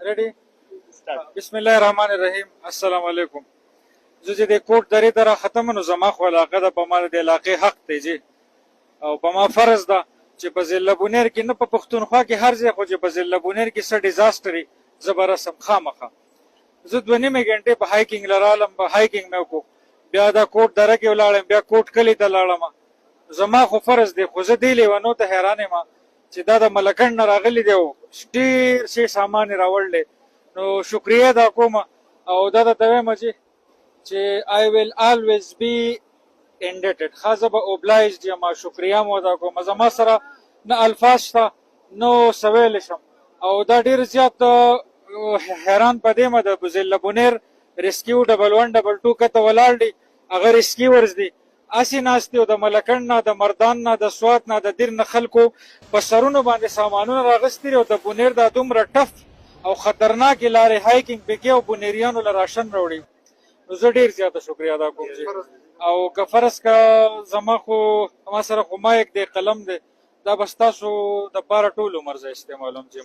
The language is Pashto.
रेडी बिस्मिल्लाहिर्रहमानिर्रहीम अस्सलाम वालेकुम जो چې د کوټ درې دره ختم نو زما خو علاقه ده په ما د علاقې حق دی جی او په ما فرض ده چې په ضلع بونیر کې نه په پښتونخوا کې هر ځای خو چې په ضلع بونیر کې څه ډیزاستري زه به رسم خامخه زه 2.5 غنټې په هایکینګ لرالم په هایکینګ مې وکړو بیا دا کوټ دره کې ولاړم بیا کوټ کلي ته لاړم زما خو فرض دی خو زه دې لیوانو ته حیران یم چې دا د ملکن نه راغلی دی او ډېر شي سامان یې راوړلی نو شکریه دا کوم او دا ته وایم چې I will always be indebted خاصه به obliged یم شکریه مو ادا کوم زما سره نه الفاظ شته نو سویل شم او دا ډېر زیات حیران پدې مده په ضلع بونیر ریسکیو 1122 کته ولاړ دي هغه ریسکیورز دي اسی ناستي او د ملکن نه د مردان نه د سوات نه د دیر نه خلکو په سرونو باندې سامانونه راغستري او د بونیر د دومره ټف او خطرناک لارې هایکینګ پکې او بونیریانو له راشن راوړي نو زه ډېر زیاته شکریه ادا کوم او که فرض که زما خو ما سره خو مایک دی قلم دی دا به ستاسو دپاره ټول عمر زه استعمالوم چې